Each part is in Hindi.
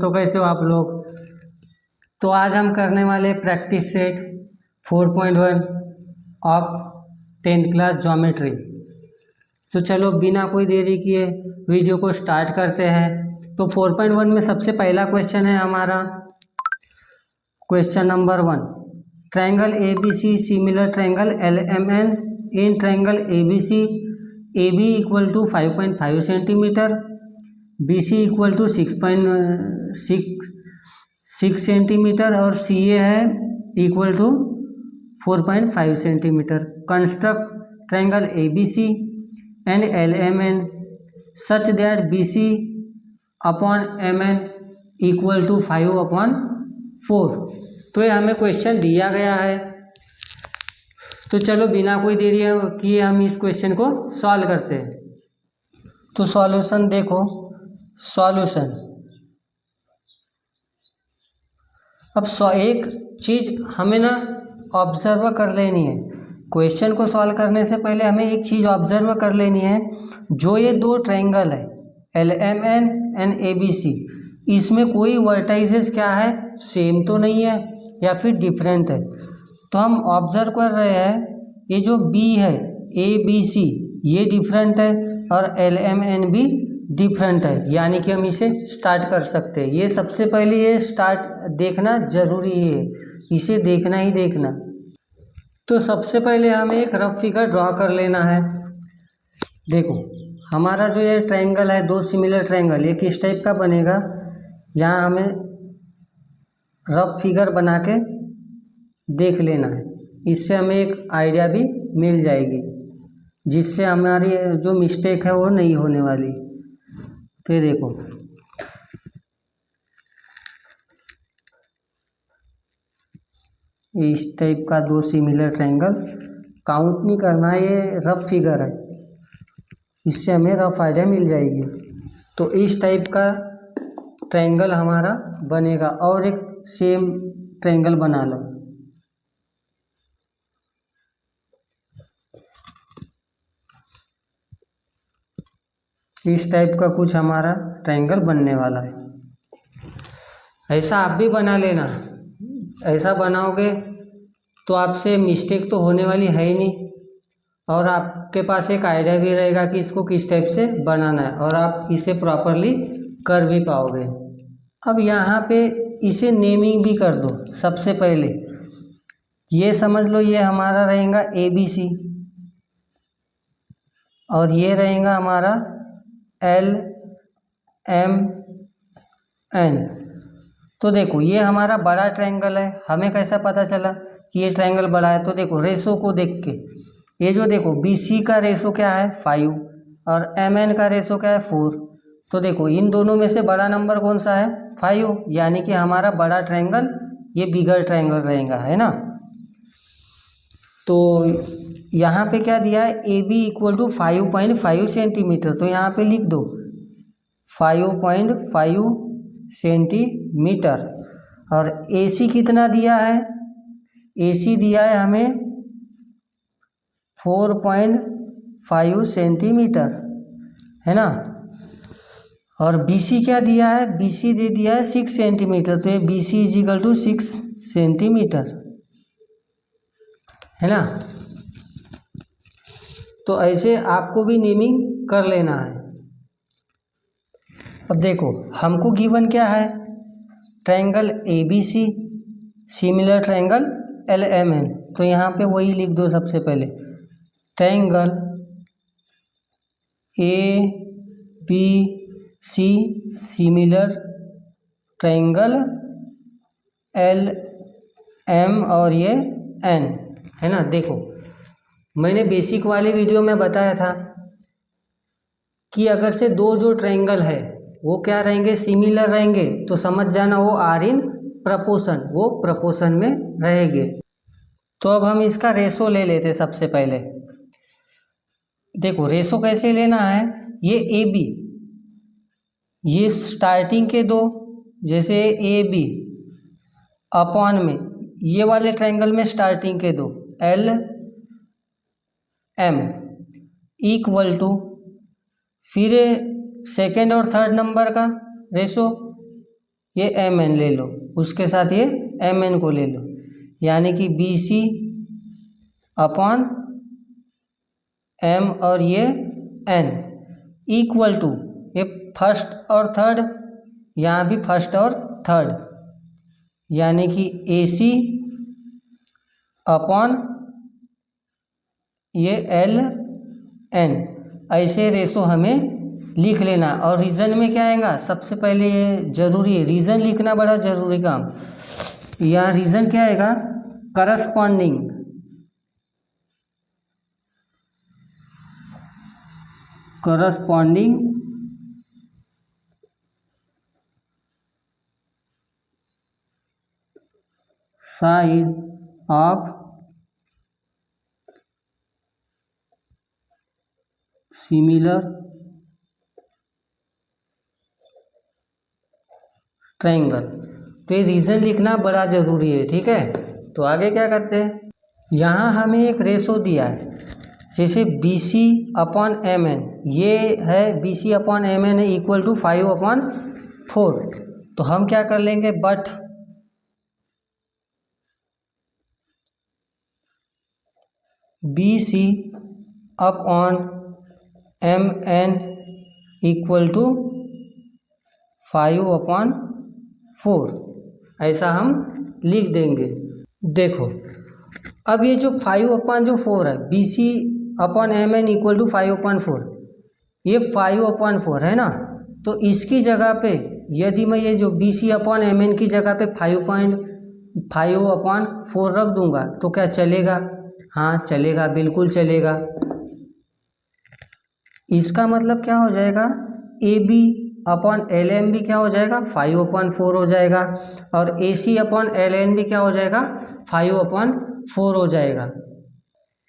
दोस्तों, कैसे हो आप लोग। तो आज हम करने वाले practice set 4.1 of 10th class geometry. तो चलो बिना कोई देरी किए वीडियो को स्टार्ट करते हैं। तो 4.1 में सबसे पहला क्वेश्चन है हमारा question number 1। Triangle A B C similar triangle LMN in triangle ABC AB equal to 5.5 centimetre, BC equal to 6.6 centimetre और CA है equal to 4.5 centimetre. Construct triangle ABC and LMN such that BC upon MN equal to 5/4। तो ये हमें क्वेश्चन दिया गया है। तो चलो बिना कोई देरी किए हम इस क्वेश्चन को सॉल्व करते हैं। तो सॉल्यूशन देखो, सॉल्यूशन। अब एक चीज़ हमें ना ऑब्जर्व कर लेनी है। क्वेश्चन को सॉल्व करने से पहले हमें एक चीज़ ऑब्जर्व कर लेनी है। जो ये दो ट्रायंगल है LMN एंड ABC, इसमें कोई वर्टाइसेस क्या है, सेम तो नहीं है या फिर डिफरेंट है। तो हम ऑब्जर्व कर रहे हैं ये जो B है ABC ये डिफरेंट है और LMN भी डिफरेंट है, यानी कि हम इसे स्टार्ट कर सकते हैं। ये सबसे पहले ये स्टार्ट देखना जरूरी है, इसे देखना ही देखना। तो सबसे पहले हमें एक रफ फिगर ड्रॉ कर लेना है। देखो हमारा जो ये ट्रायंगल है, दो सिमिलर ट्रायंगल, ये किस टाइप का बनेगा, यहाँ हमें रफ फिगर बना के देख लेना है। इससे हमें एक आइडिया भी मिल जाएगी, जिससे हमारी जो मिस्टेक है वो नहीं होने वाली। तो देखो इस टाइप का दो सिमिलर ट्रायंगल, काउंट नहीं करना, ये रफ फिगर है, इससे हमें रफ आइडिया मिल जाएगी। तो इस टाइप का ट्रायंगल हमारा बनेगा। और एक सेम ट्रायंगल बना लो। इस टाइप का कुछ हमारा ट्रायंगल बनने वाला है। ऐसा आप भी बना लेना। ऐसा बनाओगे तो आपसे मिस्टेक तो होने वाली है ही नहीं, और आपके पास एक आइडिया भी रहेगा कि इसको किस टाइप से बनाना है, और आप इसे प्रॉपरली कर भी पाओगे। अब यहाँ पे इसे नेमिंग भी कर दो। सबसे पहले ये समझ लो ये हमारा रहेगा ABC और ये रहेगा हमारा LMN। तो देखो ये हमारा बड़ा ट्रायंगल है। हमें कैसा पता चला कि ये ट्रायंगल बड़ा है? तो देखो रेशो को देख के, ये जो देखो BC का रेशो क्या है 5 और MN का रेशो क्या है 4। तो देखो इन दोनों में से बड़ा नंबर कौन सा है 5, यानी कि हमारा बड़ा ट्रायंगल ये बिगर ट्रायंगल रहेगा, है ना। तो यहाँ पे क्या दिया है, AB इक्वल टू 5.5 सेंटीमीटर। तो यहाँ पे लिख दो 5.5 सेंटीमीटर। और AC कितना दिया है, AC दिया है हमें 4.5 सेंटीमीटर, है ना। और BC क्या दिया है, BC दे दिया है 6 सेंटीमीटर। तो ये BC is equal to 6 centimetre, है ना। तो ऐसे आपको भी नेमिंग कर लेना है। अब देखो हमको गिवन क्या है, triangle ABC similar triangle LMN। तो यहाँ पे वही लिख दो सबसे पहले, triangle ABC similar triangle LM और ये N, है ना। देखो मैंने बेसिक वाले वीडियो में बताया था कि अगर से दो जो ट्रायंगल है वो क्या रहेंगे, सिमिलर रहेंगे, तो समझ जाना वो आर इन प्रपोर्शन, वो प्रपोर्शन में रहेंगे। तो अब हम इसका रेशो ले लेते। सबसे पहले देखो रेशो कैसे लेना है, ये AB, ये स्टार्टिंग के दो, जैसे AB अपॉन में ये वाले ट्रायंगल में स्टार्टिंग के दो LM इक्वल टू, फिर सेकेंड और थर्ड नंबर का रेशो ये एम एन ले लो, उसके साथ ये एम एन को ले लो, यानी कि बी सी अपॉन एम और ये एन इक्वल टू, ये फर्स्ट और थर्ड, यहाँ भी फर्स्ट और थर्ड, यानी कि ए सी अपॉन ये एल एन। ऐसे रेशो हमें लिख लेना। और रीज़न में क्या आएगा, सबसे पहले ये जरूरी है, रीज़न लिखना बड़ा जरूरी काम। यहाँ रीज़न क्या आएगा, corresponding, corresponding side of similar triangle. तो ये रीज़न लिखना बड़ा ज़रूरी है, ठीक है। तो आगे क्या करते हैं, यहाँ हमें एक रेशो दिया है, जैसे B C upon M N, ये है B C upon M N है इक्वल टू 5/4। तो हम क्या कर लेंगे, but B C upon M N equal to 5/4, ऐसा हम लिख देंगे। देखो अब ये जो 5/4 है, B C upon M N equal to 5/4, ये 5/4 है ना। तो इसकी जगह पे यदि मैं ये जो B C upon M N की जगह पे 5/4 रख दूंगा तो क्या चलेगा, हाँ चलेगा, बिल्कुल चलेगा। इसका मतलब क्या हो जाएगा, A B upon L M भी क्या हो जाएगा, 5/4 हो जाएगा, और A C upon L N भी क्या हो जाएगा, 5/4 हो जाएगा।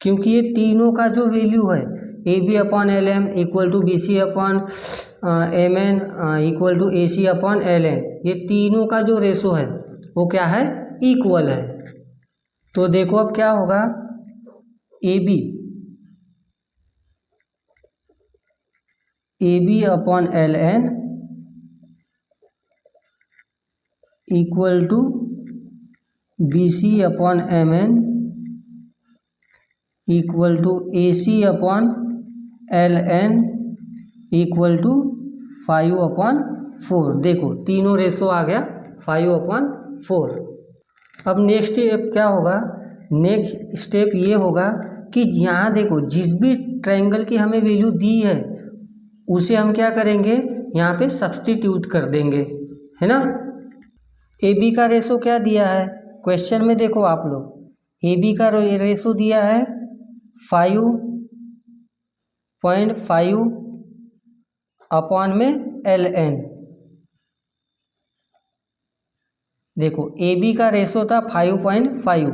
क्योंकि ये तीनों का जो वैल्यू है, A B upon L M equal to B C upon M N equal to A C upon L N, ये तीनों का जो रेशो है वो क्या है, इक्वल है। तो देखो अब क्या होगा, A B upon L N equal to B C upon M N equal to A C upon L N equal to 5/4। देखो तीनों रेशो आ गया 5/4। अब नेक्स्ट स्टेप क्या होगा, नेक्स्ट स्टेप ये होगा कि यहाँ देखो जिस भी ट्रायंगल की हमें वैल्यू दी है उसे हम क्या करेंगे, यहाँ पे सब्स्टिट्यूट कर देंगे, है ना। ए बी का रेशो क्या दिया है क्वेश्चन में, देखो आप लोग, ए बी का रेशो दिया है 5.5 अपॉन में एल एन। देखो ए बी का रेशो था 5.5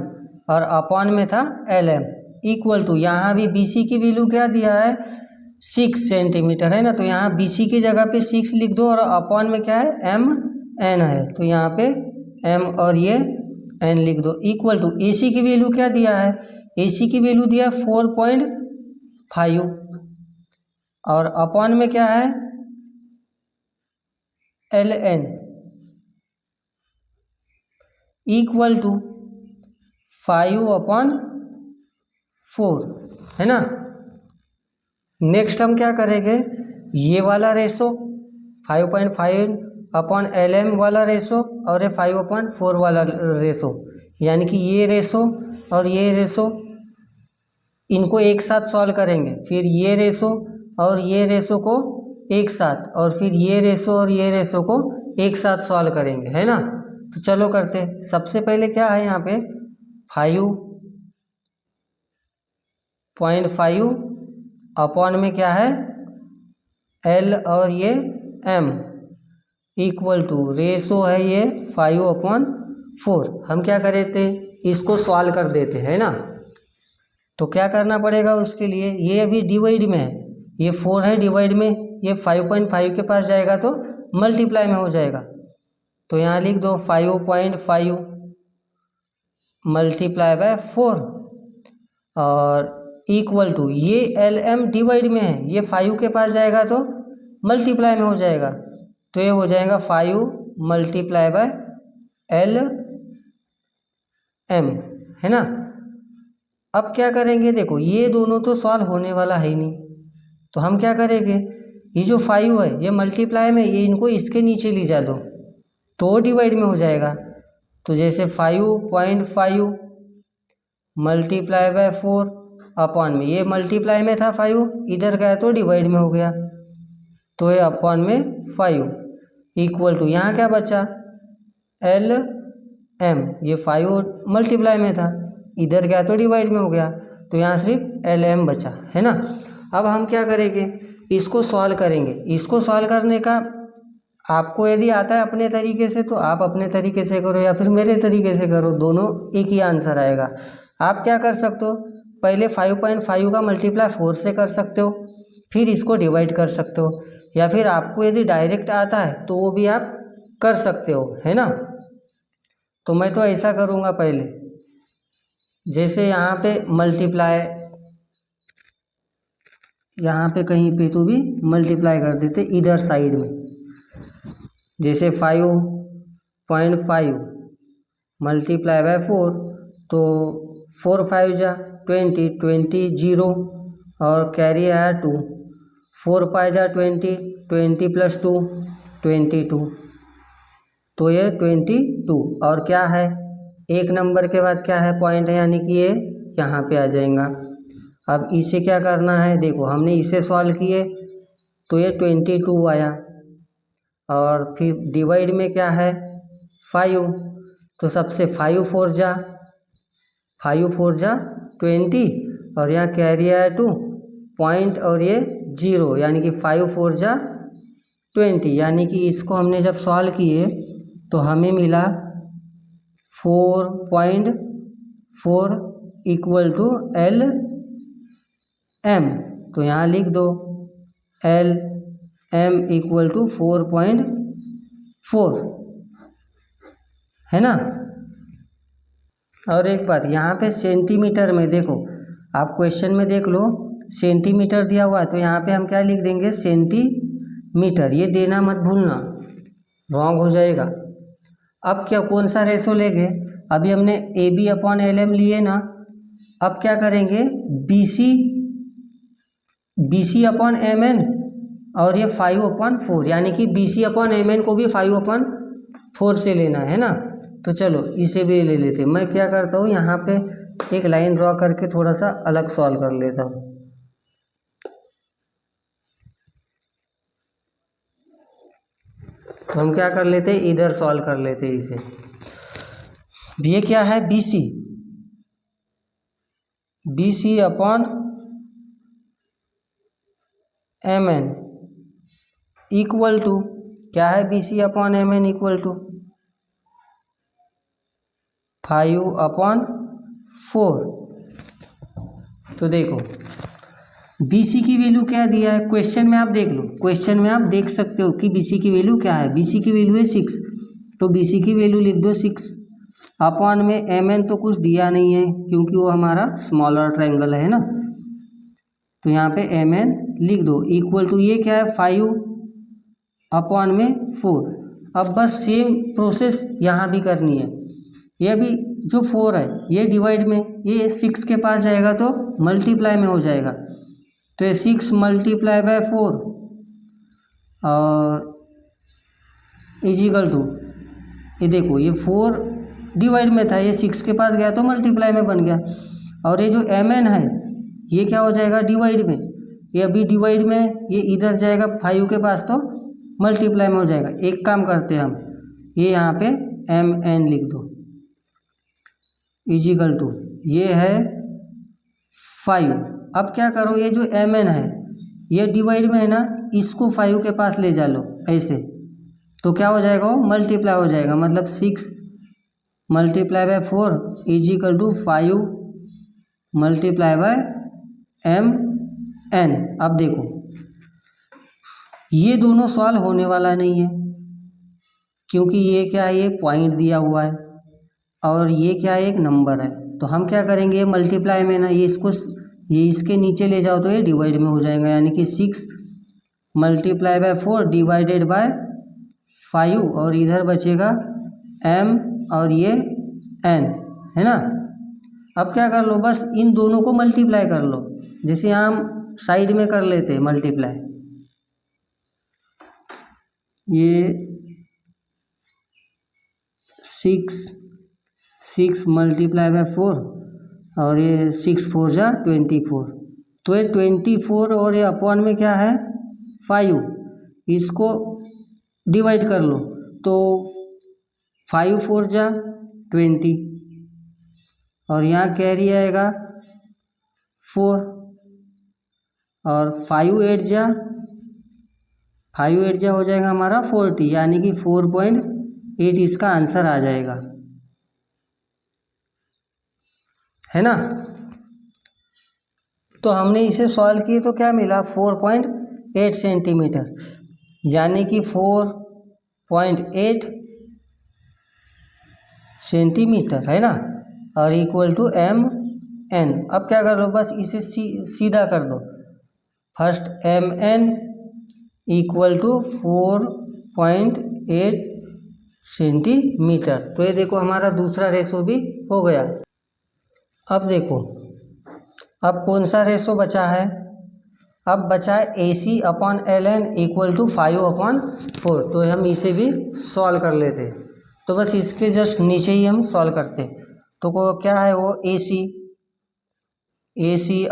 और अपॉन में था एल एम इक्वल टू, यहाँ भी बी सी की वैल्यू क्या दिया है, 6 सेंटीमीटर है ना। तो यहाँ बी सी की जगह पे 6 लिख दो, और अपॉन में क्या है, एम एन है, तो यहाँ पे एम और ये एन लिख दो इक्वल टू, ए सी की वैल्यू क्या दिया है, ए सी की वैल्यू दिया है 4.5 और अपॉन में क्या है, एल एन इक्वल टू 5/4, है ना। नेक्स्ट हम क्या करेंगे, ये वाला रेशो 5.5 अपॉन एल एम वाला रेशो और ये 5/4 वाला रेशो, यानी कि ये रेशो और ये रेशो, इनको एक साथ सॉल्व करेंगे, फिर ये रेशो और ये रेशो को एक साथ, और फिर ये रेशो और ये रेशो को एक साथ सॉल्व करेंगे, है ना। तो चलो करते हैं। सबसे पहले क्या है यहाँ पे 5.5 अपॉन में क्या है, एल और ये एम इक्वल टू रेशो है ये 5/4। हम क्या करे थे, इसको सॉल्व कर देते हैं ना। तो क्या करना पड़ेगा उसके लिए, ये अभी डिवाइड में है, ये 4 है डिवाइड में, ये 5.5 के पास जाएगा तो मल्टीप्लाई में हो जाएगा। तो यहाँ लिख दो 5.5 मल्टीप्लाई बाय 4 और इक्वल टू, ये एल एम डिवाइड में है, ये 5 के पास जाएगा तो मल्टीप्लाई में हो जाएगा, तो ये हो जाएगा 5 मल्टीप्लाई बाय एल एम, है ना। अब क्या करेंगे, देखो ये दोनों तो सॉल्व होने वाला है ही नहीं, तो हम क्या करेंगे, ये जो 5 है ये मल्टीप्लाई में, ये इनको इसके नीचे ले जा दो तो डिवाइड में हो जाएगा। तो जैसे 5.5 मल्टीप्लाई बाय 4 अपॉन में, ये मल्टीप्लाई में था 5, इधर गया तो डिवाइड में हो गया, तो ये अपॉन में 5 इक्वल टू, यहाँ क्या बचा एल एम, ये 5 मल्टीप्लाई में था, इधर गया तो डिवाइड में हो गया, तो यहाँ सिर्फ एल एम बचा, है ना। अब हम क्या करेंगे, इसको सॉल्व करेंगे। इसको सॉल्व करने का आपको यदि आता है अपने तरीके से तो आप अपने तरीके से करो या फिर मेरे तरीके से करो, दोनों एक ही आंसर आएगा। आप क्या कर सकते हो, पहले 5.5 का मल्टीप्लाई 4 से कर सकते हो, फिर इसको डिवाइड कर सकते हो, या फिर आपको यदि डायरेक्ट आता है तो वो भी आप कर सकते हो, है ना। तो मैं तो ऐसा करूँगा, पहले जैसे यहाँ पे मल्टीप्लाई, यहाँ पे कहीं पे तो भी मल्टीप्लाई कर देते इधर साइड में, जैसे 5.5 मल्टीप्लाई बाय 4, तो 4 5 जा 20, 20 0 और कैरी आया 2, 4 5 जा 20, 20 प्लस 2 22, तो ये 22, और क्या है एक नंबर के बाद क्या है पॉइंट है, यानी कि ये यहाँ पे आ जाएगा। अब इसे क्या करना है, देखो हमने इसे सॉल्व किए तो ये 22 आया, और फिर डिवाइड में क्या है 5, तो सबसे 5 4 जा 20, और यहाँ कैरी आया 2 पॉइंट और ये 0, यानी कि 5 4 जा 20, यानी कि इसको हमने जब सॉल्व किए तो हमें मिला 4.4 इक्वल टू एल एम। तो यहाँ लिख दो एल एम इक्वल टू 4.4, है ना। और एक बात यहाँ पे सेंटीमीटर में देखो, आप क्वेश्चन में देख लो सेंटीमीटर दिया हुआ है, तो यहाँ पे हम क्या लिख देंगे सेंटीमीटर, ये देना मत भूलना, रॉन्ग हो जाएगा। अब क्या कौन सा रेशो लेंगे, अभी हमने A B upon L M लिए ना, अब क्या करेंगे B C upon M N, और ये 5/4, यानी कि B C upon M N को भी 5/4 से लेना है ना। तो चलो इसे भी ले लेते। मैं क्या करता हूँ, यहाँ पे एक लाइन ड्रॉ करके थोड़ा सा अलग सॉल्व कर लेता हूँ। तो हम क्या कर लेते हैं, इधर सॉल्व कर लेते हैं इसे। ये क्या है B C upon M N equal to, क्या है B C upon M N equal to 5/4। तो देखो बी सी की वैल्यू क्या दिया है, क्वेश्चन में आप देख लो, क्वेश्चन में आप देख सकते हो कि बी सी की वैल्यू क्या है। बी सी की वैल्यू है 6, तो बी सी की वैल्यू लिख दो 6 अपॉन में एम एन तो कुछ दिया नहीं है क्योंकि वो हमारा स्मॉलर ट्रायंगल है ना, तो यहाँ पे एम एन लिख दो इक्वल टू, ये क्या है 5/4। अब बस सेम प्रोसेस यहाँ भी करनी है। ये भी जो 4 है ये डिवाइड में, ये 6 के पास जाएगा तो मल्टीप्लाई में हो जाएगा, तो ये 6 मल्टीप्लाई बाय 4 और इजिकल टू, ये देखो ये 4 डिवाइड में था, ये 6 के पास गया तो मल्टीप्लाई में बन गया, और ये जो एम एन है ये क्या हो जाएगा डिवाइड में, ये अभी डिवाइड में, ये इधर जाएगा 5 के पास तो मल्टीप्लाई में हो जाएगा। एक काम करते हैं हम, ये यहाँ पे एम एन लिख दो इजिकल टू, ये है 5। अब क्या करो, ये जो एम एन है ये डिवाइड में है ना, इसको 5 के पास ले जा लो ऐसे, तो क्या हो जाएगा, वो मल्टीप्लाई हो जाएगा, मतलब 6 multiply by 4 equal to 5 multiply by M N. अब देखो ये दोनों सॉल्व होने वाला नहीं है क्योंकि ये क्या है, ये पॉइंट दिया हुआ है और ये क्या है, एक नंबर है। तो हम क्या करेंगे, मल्टीप्लाई में ना, ये इसके नीचे ले जाओ तो ये डिवाइड में हो जाएगा, यानी कि 6 मल्टीप्लाई बाय 4 डिवाइडेड बाय 5 और इधर बचेगा m और ये n, है ना। अब क्या कर लो, बस इन दोनों को मल्टीप्लाई कर लो, जैसे हम साइड में कर लेते हैं मल्टीप्लाई। ये 6 मल्टीप्लाई बाय 4 और ये 6 4 जा 24, तो ये 24 और ये अपॉन में क्या है 5, इसको डिवाइड कर लो तो 5 4 जा 20 और यहाँ कैरी आएगा 4 और 5 8 जा हो जाएगा हमारा 40, यानी कि 4.8 इसका आंसर आ जाएगा, है ना। तो हमने इसे सॉल्व किए तो क्या मिला 4.8 सेंटीमीटर, यानी कि 4.8 सेंटीमीटर, है ना, और इक्वल टू mn। अब क्या कर लो, बस इसे सीधा कर दो। First mn equal to 4.8 centimetre. तो ये देखो हमारा दूसरा रेशो भी हो गया। अब देखो अब कौन सा रेशो बचा है, अब बचा है AC upon ln equal to 5/4। तो हम इसे भी सॉल्व कर लेते, तो बस इसके जस्ट नीचे ही हम सॉल्व करते। तो क्या है वो AC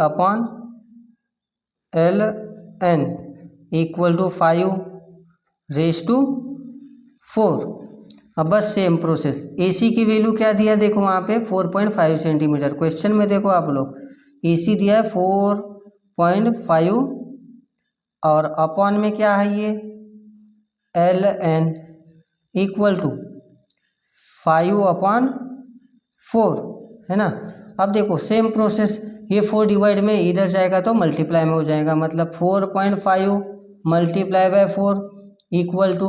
upon ln equal to 5/4। अब बस सेम प्रोसेस, AC की वैल्यू क्या दिया देखो वहाँ पे 4.5 सेंटीमीटर। क्वेश्चन में देखो आप लोग AC दिया है 4.5 और अपॉन में क्या है ये ln इक्वल टू 5/4, है ना। अब देखो सेम प्रोसेस, ये 4 डिवाइड में इधर जाएगा तो मल्टीप्लाई में हो जाएगा, मतलब 4.5 मल्टीप्लाई बाय 4 इक्वल टू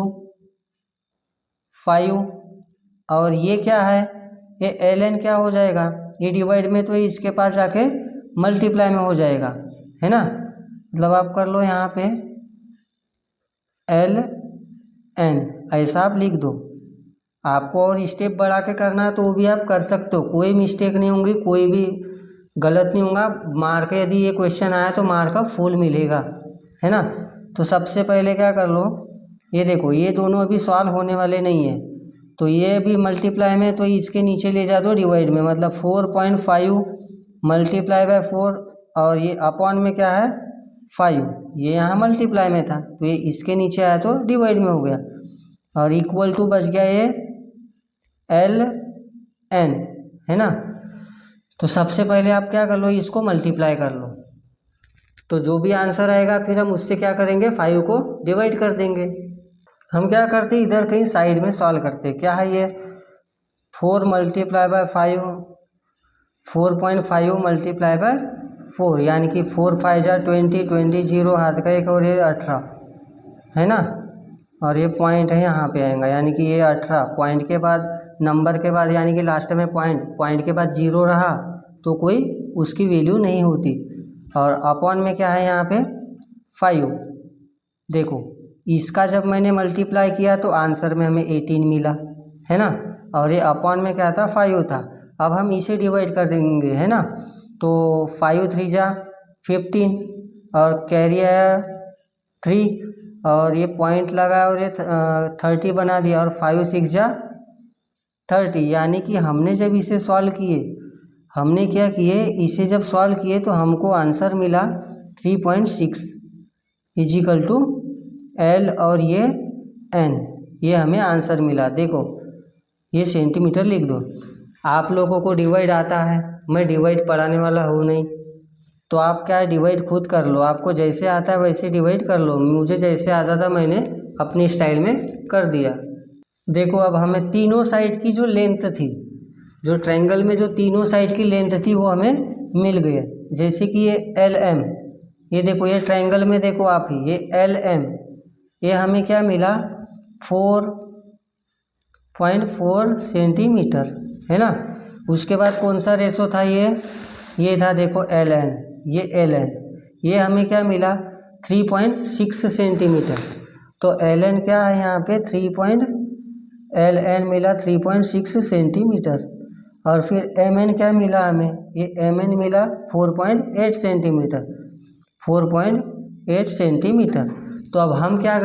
5 और ये क्या है ये ln क्या हो जाएगा, ये डिवाइड में तो इसके पास जाके मल्टीप्लाई में हो जाएगा, है ना। मतलब आप कर लो यहाँ पे ln, ऐसा आप लिख दो। आपको और स्टेप बढ़ा के करना है तो वो भी आप कर सकते हो, कोई मिस्टेक नहीं होंगी, कोई भी गलत नहीं होगा। मार्क यदि ये क्वेश्चन आया तो मार्क का फुल मिलेगा, है ना। तो सबसे पहले क्या कर लो, ये देखो ये दोनों अभी सॉल्व होने वाले नहीं है, तो ये भी मल्टीप्लाई में तो इसके नीचे ले जा दो डिवाइड में, मतलब 4.5 मल्टीप्लाई बाय 4 और ये अपॉन में क्या है 5, ये यहाँ मल्टीप्लाई में था तो ये इसके नीचे आया तो डिवाइड में हो गया और इक्वल टू बच गया ये ln, है ना। तो सबसे पहले आप क्या कर लो, इसको मल्टीप्लाई कर लो, तो जो भी आंसर आएगा फिर हम उससे क्या करेंगे 5 को डिवाइड कर देंगे। हम क्या करते इधर कहीं साइड में सॉल्व करते, क्या है ये 4 मल्टीप्लाई बाय 5, 4.5 मल्टीप्लाई बाय 4, यानी कि 4 5 जा 20, 20 0 हाथ का एक और ये 18, है ना। और ये पॉइंट है यहाँ पे आएगा, यानी कि ये 18 पॉइंट के बाद नंबर के बाद, यानी कि लास्ट में पॉइंट के बाद 0 रहा तो कोई उसकी वैल्यू नहीं होती। और अपॉन में क्या है यहाँ पे 5, देखो इसका जब मैंने मल्टीप्लाई किया तो आंसर में हमें 18 मिला, है ना। और ये अपॉन में क्या था 5 था। अब हम इसे डिवाइड कर देंगे, है ना। तो 5 3 जा 15 और कैरी आया 3 और ये पॉइंट लगा और ये 30 बना दिया और 5 6 जा 30, यानी कि हमने जब इसे सॉल्व किए, हमने क्या किए इसे जब सॉल्व किए तो हमको आंसर मिला 3.6 इजिकल टू L और ये N, ये हमें आंसर मिला। देखो ये सेंटीमीटर लिख दो। आप लोगों को डिवाइड आता है, मैं डिवाइड पढ़ाने वाला हूँ नहीं, तो आप क्या डिवाइड खुद कर लो, आपको जैसे आता है वैसे डिवाइड कर लो। मुझे जैसे आता था मैंने अपनी स्टाइल में कर दिया। देखो अब हमें तीनों साइड की जो लेंथ थी, जो ट्रायंगल में जो तीनों साइड की लेंथ थी वो हमें मिल गई। जैसे कि ये LM, ये देखो ये ट्रायंगल में देखो आप ही ये LM, ये हमें क्या मिला 4.4 सेंटीमीटर, है ना। उसके बाद कौन सा रेशो था ये था देखो LN, ये LN, ये हमें क्या मिला 3.6 सेंटीमीटर। तो एल एन क्या है यहाँ पे एल एन मिला 3.6 सेंटीमीटर। और फिर एम एन क्या मिला हमें, ये एम एन मिला 4.8 सेंटीमीटर, 4.8 सेंटीमीटर। तो अब हम क्या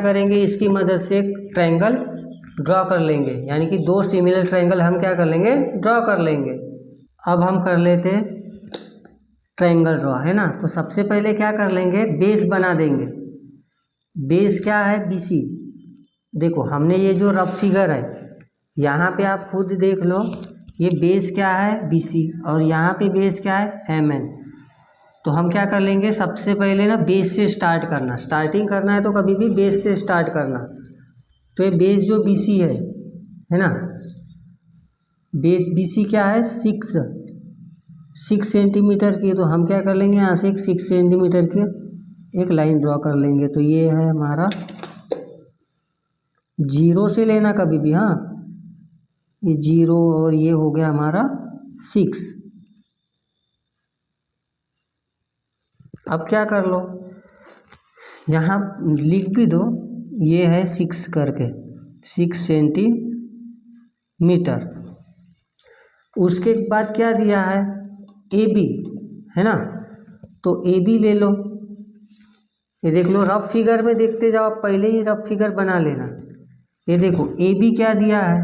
करेंगे, इसकी मदद से ट्रायंगल ड्रॉ कर लेंगे, यानी कि दो सिमिलर ट्रायंगल हम क्या कर लेंगे, ड्रॉ कर लेंगे। अब हम कर लेते ट्रायंगल ड्रॉ, है ना। तो सबसे पहले क्या कर लेंगे, बेस बना देंगे। बेस क्या है, BC। देखो हमने ये जो रफ फिगर है, यहाँ पे आप खुद देख लो, ये बेस क्या है, BC, और यहाँ पे बेस क्या है, MN। तो हम क्या कर लेंगे, सबसे पहले ना बेस से स्टार्टिंग करना है, तो कभी भी बेस से स्टार्ट करना। तो ये बेस जो BC है ना, बेस BC क्या है, 6 सेंटीमीटर की। तो हम क्या कर लेंगे, यहाँ से एक 6 सेंटीमीटर की एक लाइन ड्रॉ कर लेंगे। तो ये है हमारा, 0 से लेना कभी भी, हाँ, ये 0 और ये हो गया हमारा 6। अब क्या कर लो, यहाँ लिख भी दो, ये है 6 करके, 6 सेंटीमीटर। उसके बाद क्या दिया है, AB, है ना। तो AB ले लो, ये देख लो, रफ फिगर में देखते जाओ, पहले ही रफ फिगर बना लेना। ये देखो AB क्या दिया है,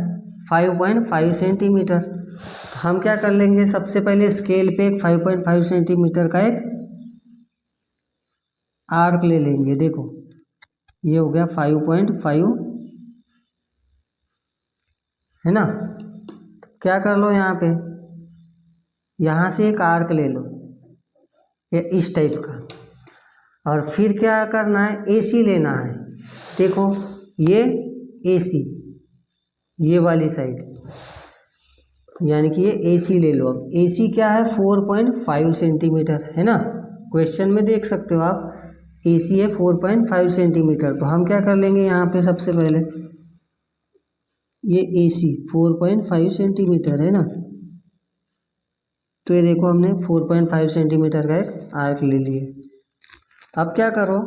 5.5 सेंटीमीटर। तो हम क्या कर लेंगे, सबसे पहले स्केल पे एक 5.5 सेंटीमीटर का एक आर्क ले लेंगे। देखो ये हो गया 5.5, है ना। क्या कर लो, यहाँ से एक आर्क ले लो, ये इस टाइप का। और फिर क्या करना है, AC लेना है। देखो ये AC, ये वाली साइड, यानी कि ये AC ले लो। अब AC क्या है, 4.5 सेंटीमीटर, है ना। क्वेश्चन में देख सकते हो आप, AC है 4.5 सेंटीमीटर। तो हम क्या कर लेंगे, यहाँ पे सबसे पहले ये AC 4.5 सेंटीमीटर, है ना। तो ये देखो हमने 4.5 सेंटीमीटर का एक आर्क ले लिए। अब क्या करो,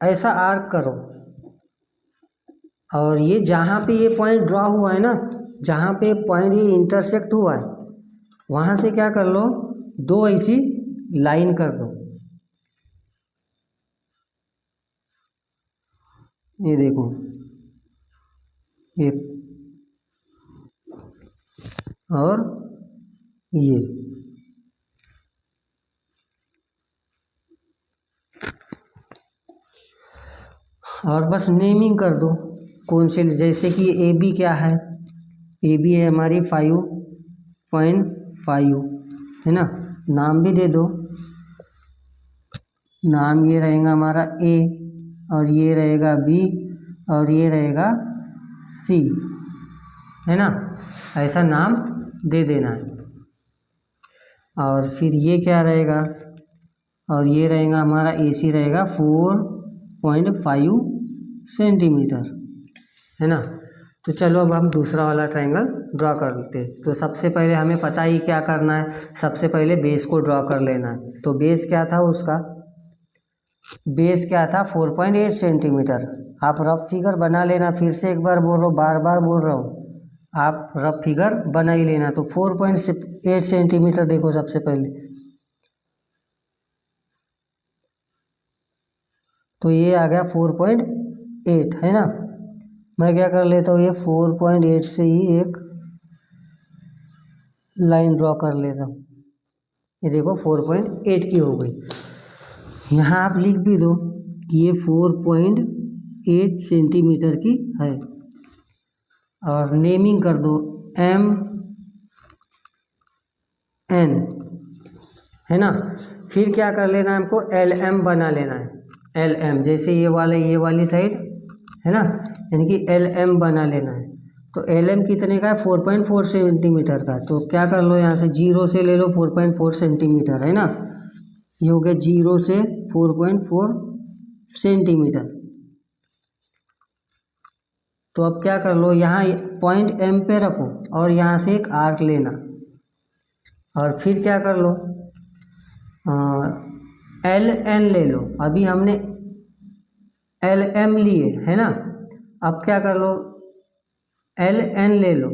ऐसा आर्क करो, और ये जहाँ पे ये पॉइंट ड्रॉ हुआ है ना, जहाँ पे पॉइंट ये इंटरसेक्ट हुआ है, वहाँ से क्या कर लो, 2 ऐसी लाइन कर दो। ये देखो, ये और ये, और बस नेमिंग कर दो कौन से, जैसे कि AB क्या है, AB है हमारी 5.5, है ना। नाम भी दे दो, नाम ये रहेगा हमारा A, और ये रहेगा B, और ये रहेगा C, है ना। ऐसा नाम दे देना है। और फिर ये क्या रहेगा, और ये रहेगा हमारा AC रहेगा 4.5 सेंटीमीटर, है ना। तो चलो अब हम दूसरा वाला ट्रायंगल ड्रॉ कर लेते हैं। तो सबसे पहले हमें पता ही क्या करना है, सबसे पहले बेस को ड्रॉ कर लेना है। तो बेस क्या था उसका, बेस क्या था 4.8 सेंटीमीटर। आप रफ फिगर बना लेना, फिर से एक बार बोल रहा हूँ, बार बार बोल रहा हूँ, आप रफ फिगर बना ही लेना। तो 4.8 सेंटीमीटर देखो सबसे पहले, तो ये आ गया 4.8, है ना। मैं क्या कर लेता हूँ, ये 4.8 से ही एक लाइन ड्रॉ कर लेता हूँ। ये देखो 4.8 की हो गई। यहाँ आप लिख भी दो कि ये 4.8 सेंटीमीटर की है, और नेमिंग कर दो MN, है ना। फिर क्या कर लेना है हमको, LM बना लेना है। LM जैसे ये वाली साइड, है ना, यानी कि LM बना लेना है। तो LM कितने का है, 4.4 सेंटीमीटर का। तो क्या कर लो, यहाँ से 0 से ले लो 4.4 सेंटीमीटर, है ना। ये हो गया 0 से 4.4 सेंटीमीटर। तो अब क्या कर लो, यहाँ पॉइंट M पे रखो, और यहाँ से एक आर्क लेना, और फिर क्या कर लो, एल एन ले लो, अभी हमने एल एम लिए है ना, अब क्या कर लो एल एन ले लो।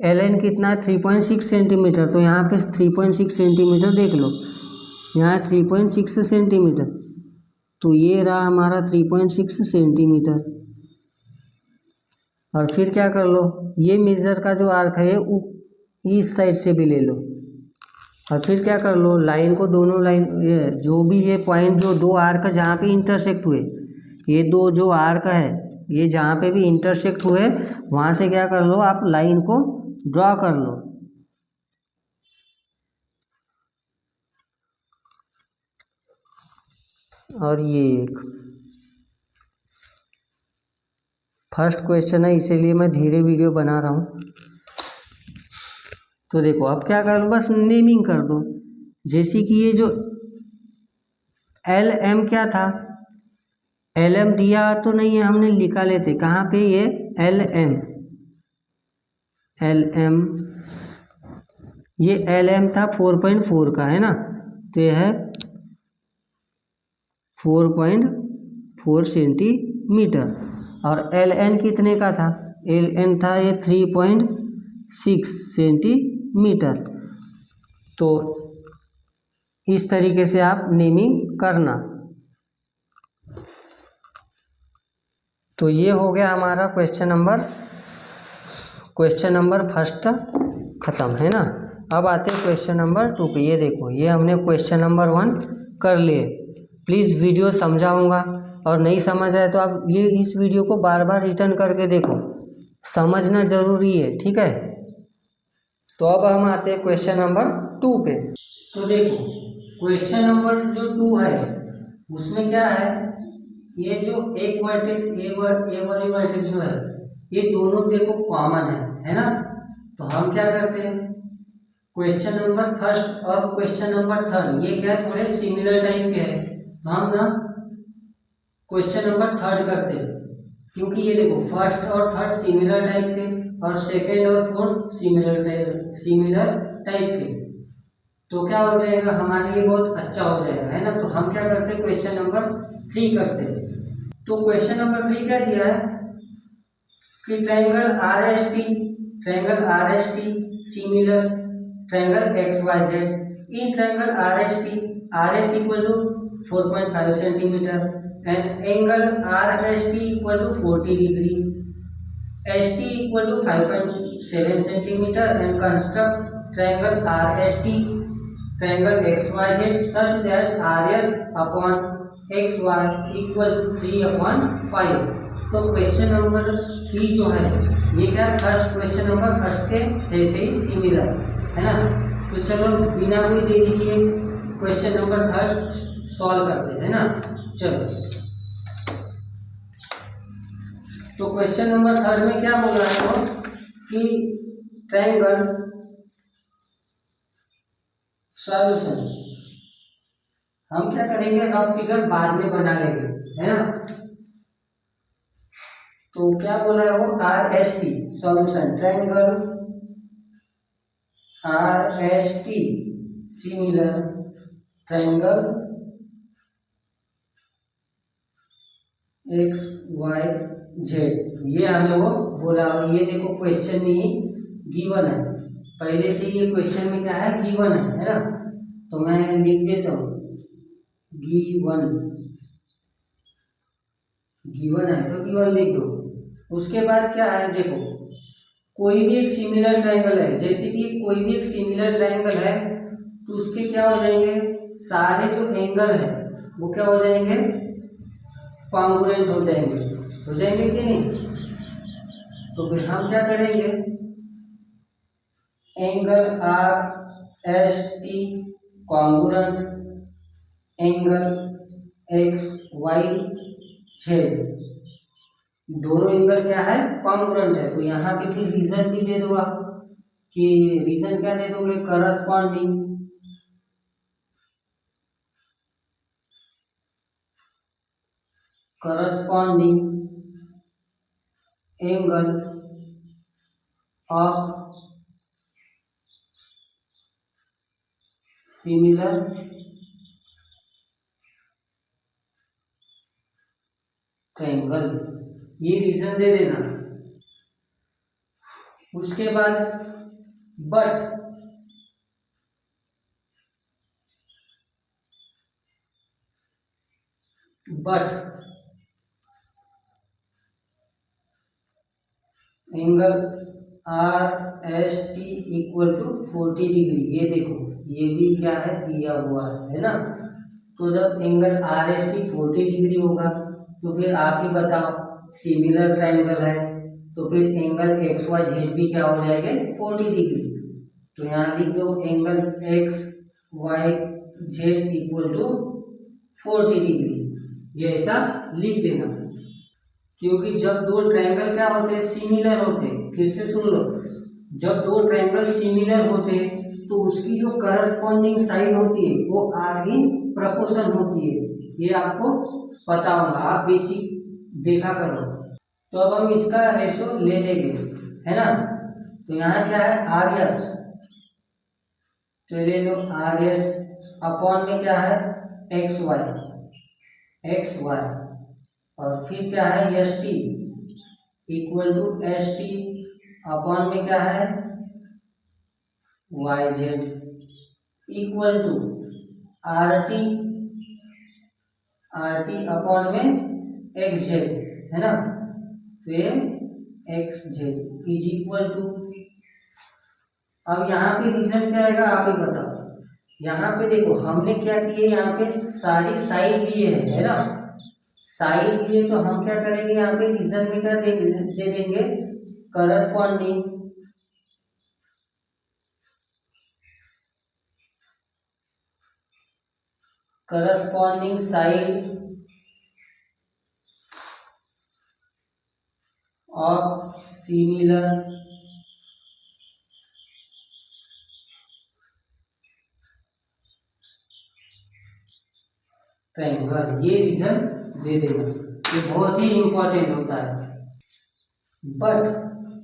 एल एन कितना है 3.6 सेंटीमीटर, तो यहाँ पे 3.6 सेंटीमीटर देख लो, यहाँ 3.6 सेंटीमीटर, तो ये रहा हमारा 3.6 सेंटीमीटर। और फिर क्या कर लो, ये मेजर का जो आर्क है इस साइड से भी ले लो, और फिर क्या कर लो लाइन को दोनों लाइन ये जो भी ये पॉइंट जो दो आर्क जहाँ पे इंटरसेक्ट हुए, ये दो जो आर्क है ये जहाँ पे भी इंटरसेक्ट हुए वहाँ से क्या कर लो आप लाइन को ड्रॉ कर लो। और ये एक फर्स्ट क्वेश्चन है इसीलिए मैं धीरे वीडियो बना रहा हूँ। तो देखो अब क्या कर लो बस नेमिंग कर दो, जैसे कि ये जो एल एम क्या था, एल एम दिया तो नहीं है, हमने लिखा लेते कहाँ पे ये एल एम, एल एम ये एल एम था 4.4 का है ना, तो यह है 4.4 सेंटीमीटर। और एल एन कितने का था, एल एन था ये 3.6 सेंटीमीटर। तो इस तरीके से आप नेमिंग करना। तो ये हो गया हमारा क्वेश्चन नंबर फर्स्ट ख़त्म है ना। अब आते हैं क्वेश्चन नंबर 2 पे। ये देखो ये हमने क्वेश्चन नंबर 1 कर लिए। प्लीज़ वीडियो समझाऊंगा और नहीं समझ आए तो आप ये इस वीडियो को बार बार रिटर्न करके देखो, समझना ज़रूरी है, ठीक है। तो अब हम आते हैं क्वेश्चन नंबर 2 पे। तो देखो क्वेश्चन नंबर जो 2 है उसमें क्या है, ये जो एक वर्टेक्स ए वाली वर्टेक्स जो है ये दोनों देखो कॉमन है ना। तो हम क्या करते हैं क्वेश्चन नंबर फर्स्ट और क्वेश्चन नंबर थर्ड ये क्या है थोड़े सिमिलर टाइप के हैं, तो हम ना क्वेश्चन नंबर थर्ड करते हैं, क्योंकि ये देखो फर्स्ट और थर्ड सिमिलर टाइप के और सेकेंड और फोर्थ सिमिलर टाइप के, तो क्या हो जाएगा हमारे लिए बहुत अच्छा हो जाएगा है ना। तो हम क्या करते हैं क्वेश्चन नंबर 3 करते हैं। तो क्वेश्चन नंबर 3 क्या दिया है कि triangle R S T similar triangle X Y Z. In triangle R S T R S equal to 4.5 centimetre and angle R S T equal to 40 degree, S T equal to 5.7 centimetre and construct triangle R S T triangle X Y Z such that R S upon X Y equal to 3/5। तो क्वेश्चन नंबर 3 जो है ये क्या फर्स्ट क्वेश्चन नंबर फर्स्ट के जैसे ही सिमिलर है ना। तो चलो बिना कोई देरी किए क्वेश्चन नंबर थर्ड सॉल्व करते हैं ना। चलो तो क्वेश्चन नंबर थर्ड में क्या बोल रहा है वो कि ट्रायंगल सॉल्यूशन, हम क्या करेंगे रफ फिगर बाद में बना लेंगे है ना। तो क्या बोल रहा है वो R S T solution triangle R S T similar triangle X Y Z, ये हमें वो बोला। ये देखो क्वेश्चन में ही गिवन है, पहले से ये क्वेश्चन में क्या है गिवन है ना। तो मैं लिख देता हूँ गिवन है तो गिवन लिख दो। उसके बाद क्या है देखो कोई भी एक सिमिलर ट्रायंगल है, जैसे कि कोई भी एक सिमिलर ट्रायंगल है तो उसके क्या हो जाएंगे सारे जो एंगल है वो क्या हो जाएंगे कॉन्ग्रुएंट हो जाएंगे कि नहीं। तो फिर हम क्या करेंगे angle R S T congruent angle X Y Z, दोनों एंगल क्या है कॉन्ग्रुएंट है। तो यहाँ पे फिर रीजन भी दे दो आप कि रीजन क्या दे दोगे corresponding angle of similar triangle, ये रीजन दे देना। उसके बाद but angle R S T equal to 40 degree, ये देखो ये भी क्या है दिया हुआ है ना। तो जब angle R S T 40 degree होगा तो फिर आप ही बताओ, सिमिलर ट्रायंगल है तो फिर एंगल एक्स वाई जेड भी क्या हो जाएगा 40 डिग्री। तो यहाँ लिख दो angle X Y Z equal to 40 degree, ये ऐसा लिख देना। क्योंकि जब दो ट्रायंगल क्या होते हैं सिमिलर होते हैं, फिर से सुन लो, जब दो ट्रायंगल सिमिलर होते हैं तो उसकी जो करस्पॉन्डिंग साइड होती है वो आर इन प्रपोर्शन होती है, ये आपको पता होगा, आप बेसिक देखा करो। तो अब हम इसका रेशो ले लेंगे, है ना। तो यहाँ क्या है आर एस, तो ले लो आर एस अपॉन में क्या है एक्स वाई, और फिर क्या है S T equal to S T upon में क्या है Y Z equal to R T upon में एक्स जेड, है ना। तो ये X Z is equal to, अब यहाँ पे रीजन क्या आएगा आप ही बताओ। यहाँ पे देखो हमने क्या किए, यहाँ पे सारी साइड लिए है ना, साइड लिए तो हम क्या करेंगे यहाँ पे रीजन में क्या दे देंगे corresponding side of similar triangle, ये रीजन दे देना, ये बहुत ही इंपॉर्टेंट होता है। बट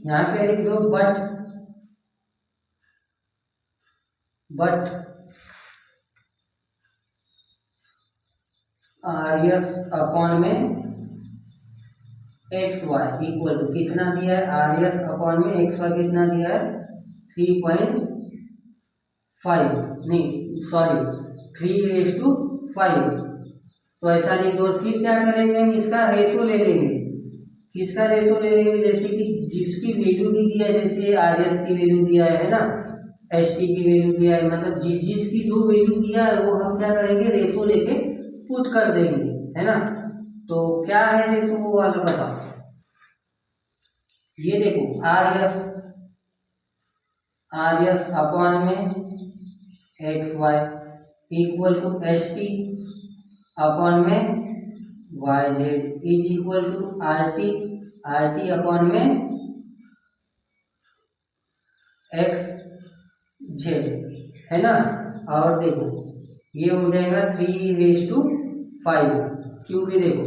यहाँ पे लिख दो बट आर एस अपॉन में एक्स वाई इक्वल टू कितना दिया है, आर एस अपॉन में एक्स वाई कितना दिया है 3.5, नहीं सॉरी 3:5। तो ऐसा लिख दो, फिर क्या करेंगे हम इसका रेशो ले लेंगे। किसका रेशो ले लेंगे, जैसे कि जिसकी वैल्यू भी दिया है, जैसे आर एस की वैल्यू दिया है ना, एस टी की वैल्यू दिया है, मतलब जिसकी जो वैल्यू दिया है वो हम क्या करेंगे रेशो लेके पुट कर देंगे, है ना। तो क्या है रेशो वो वाला बताओ। ये देखो आर एस अपॉन में X Y equal to S T upon में Y Z is equal to R T upon में एक्स जेड, है ना। और देखो ये हो जाएगा 3:5, क्योंकि देखो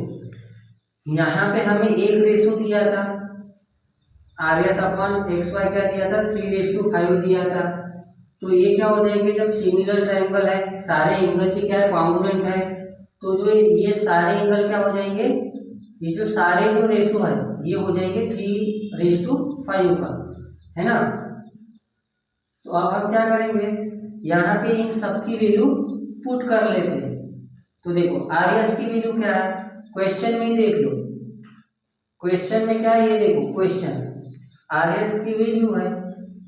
यहाँ पे हमें एक रेशो दिया था, R S upon X Y क्या दिया था 3:5 दिया था। तो ये क्या हो जाएंगे, जब सिमिलर ट्रायंगल है सारे एंगल भी क्या है कॉन्ग्रुएंट है, तो जो ये सारे एंगल क्या हो जाएंगे, ये जो सारे जो रेशो है ये हो जाएंगे 3:5 का, है ना। तो अब हम क्या करेंगे यहाँ पे इन सबकी वैल्यू पुट कर लेते हैं। तो देखो आर एस की वैल्यू क्या है, क्वेश्चन में ही देख लो, क्वेश्चन में क्या है ये देखो, क्वेश्चन आर एस की वैल्यू है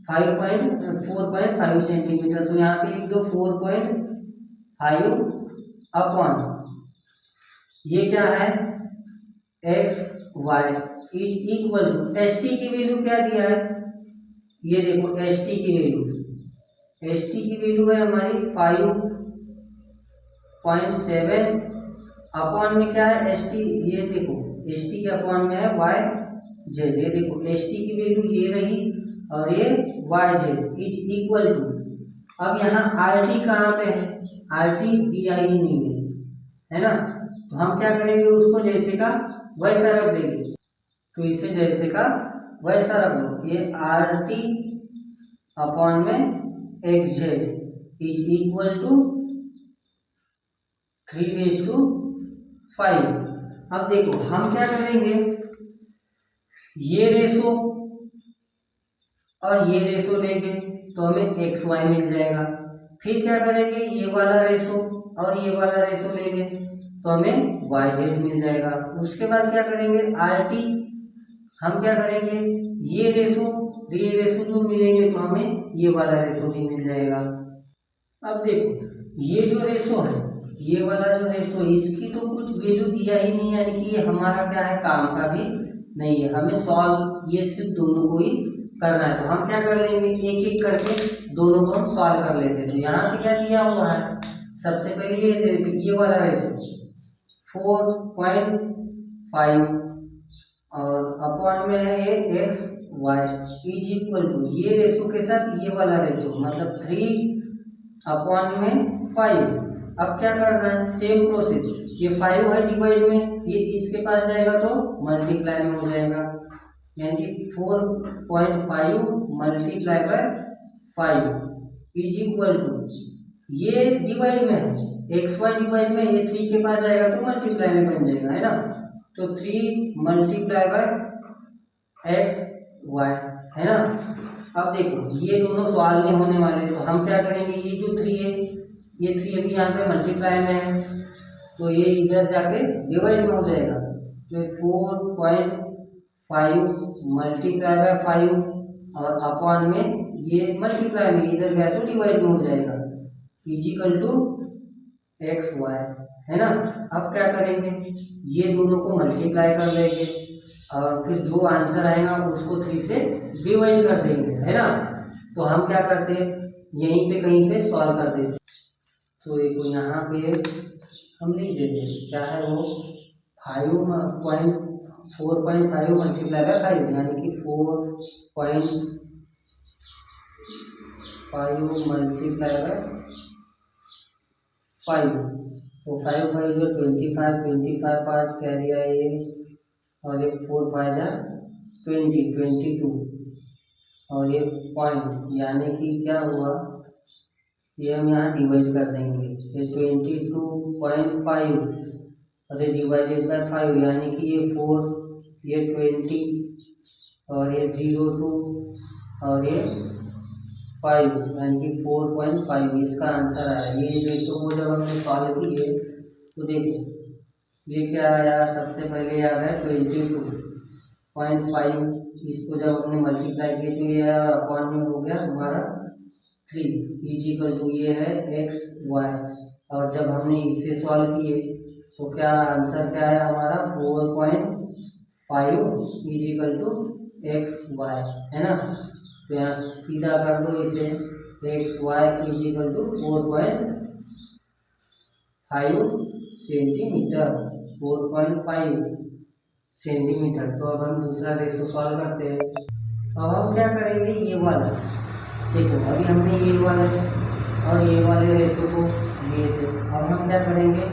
4.5 सेंटीमीटर, तो यहाँ पे लिख दो 4.5 अपॉन ये क्या है X Y is equal to S T की वैल्यू क्या दिया है, ये देखो एस टी की वैल्यू है हमारी 5.7 अपॉन में क्या है एस टी, ये देखो एस टी के अपॉन में है वाई जेड, ये देखो एस टी की वैल्यू ये रही और ये Y Z is equal to, अब यहाँ आर टी कहाँ पे है, आर टी दिया ही नहीं है ना। तो हम क्या करेंगे उसको जैसे का वैसा रख देंगे, तो इसे जैसे का वैसा रख दो, ये आर टी अपॉन में X Z is equal to 3:5, अब देखो हम क्या करेंगे, ये रेशो और ये रेशो लेंगे तो हमें एक्स वाई मिल जाएगा। फिर क्या करेंगे, ये वाला रेशो और ये वाला रेशो लेंगे तो हमें वाई जेड मिल जाएगा। उसके बाद क्या करेंगे, आर टी हम क्या करेंगे, ये रेशो जो मिलेंगे तो हमें ये वाला रेशो भी मिल जाएगा। अब देखो ये जो रेशो है, ये वाला जो रेशो, इसकी तो कुछ वैल्यू दिया ही नहीं है, यानी कि ये हमारा क्या है, काम का भी नहीं है। हमें सॉल्व ये सिर्फ दोनों को ही करना है। तो हम क्या कर लेंगे, एक एक करके दोनों को हम सॉल्व कर लेते हैं। तो यहाँ पे क्या दिया हुआ है, सबसे पहले ये वाला रेशो 4.5 और अपॉन में है ये X Y is equal to ये रेशो के साथ ये वाला रेशो मतलब 3 में 5। अब क्या करना है, सेम प्रोसेस, ये 5 है डिवाइड में, ये इसके पास जाएगा तो मल्टीप्लाई में हो जाएगा, यानी कि 4.5 multiply by 5 is equal to ये डिवाइड में है, एक्स वाई डिवाइड में, ये 3 के पास जाएगा तो मल्टीप्लाई में बन जाएगा, है ना। तो 3 मल्टीप्लाई बाय एक्स वाई, है ना। अब देखो ये दोनों सवाल नहीं होने वाले, तो हम क्या करेंगे, ये जो 3 है, ये 3 अभी यहाँ पे मल्टीप्लाई में है तो ये इधर जाके डिवाइड में हो जाएगा। तो 4.5 मल्टीप्लाई बाय 5 और अपॉन में ये मल्टीप्लाई में इधर गया तो डिवाइड में हो जाएगा, इजिकल टू एक्स वाई, है ना। अब क्या करेंगे, ये दोनों को मल्टीप्लाई कर लेंगे और फिर जो आंसर आएगा उसको 3 से डिवाइड कर देंगे, है ना। तो हम क्या करते हैं, यहीं पे कहीं पे सॉल्व कर देते। तो देखो यहाँ पे हम लिख देते हैं क्या है वो, 4.5 मल्टीप्लाई बाय 5 यानी कि 4.5 मल्टीप्लाई बाय 5। तो 5 5 जो 25 5 कैरी आए और ये 4 5 22 और ये पॉइंट, यानी कि क्या हुआ, ये हम यहाँ डिवाइड कर देंगे, ये 22.5 और ये डिवाइडेड बाय 5 यानी कि ये 4, ये 20 और ये 02 और ये 5 यानी कि 4.5 इसका आंसर आया। ये रेशो को जब हमने सॉल्व किए तो देखो ये क्या आया, सबसे पहले आ गया 22.5, इसको जब हमने मल्टीप्लाई किया तो ये अपॉन में हो गया हमारा 3 इजिकल टू ये है एक्स वाई, और जब हमने इसे सॉल्व किए तो क्या आंसर क्या है हमारा 4.5 इजिकल टू एक्स वाई, है ना। तो यहाँ सीधा कर दो इसे, X Y equal to 4.5 centimetre, 4.5 centimetre. तो अब हम दूसरा रेशो सॉल्व करते हैं। अब हम क्या करेंगे, ये वाला देखो अभी हमने ये वाला और ये वाले रेशो को लिए थे, अब हम क्या करेंगे,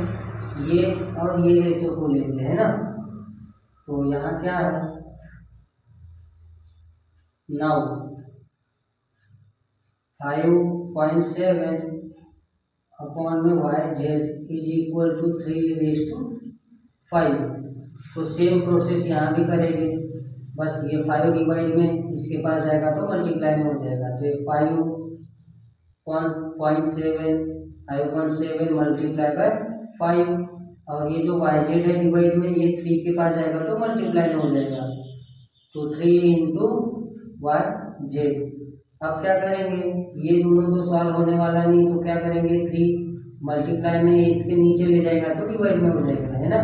ये और ये रेशो को लेते हैं ना। तो यहाँ क्या है, नाउ 5.7 अपॉन में Y Z is equal to 3/5। तो सेम प्रोसेस यहाँ भी करेंगे, बस ये 5 डिवाइड में इसके पास जाएगा तो मल्टीप्लाई में हो जाएगा। तो ये 5.7 मल्टीप्लाई बाय 5 और ये जो वाई जेड है डिवाइड में, ये 3 के पास जाएगा तो मल्टीप्लाई में हो जाएगा। तो 3 इंटू वाई जेड। अब क्या करेंगे, ये दोनों तो सॉल्व होने वाला नहीं, तो क्या करेंगे, 3 मल्टीप्लाई में इसके नीचे ले जाएगा तो डिवाइड में हो जाएगा, है ना।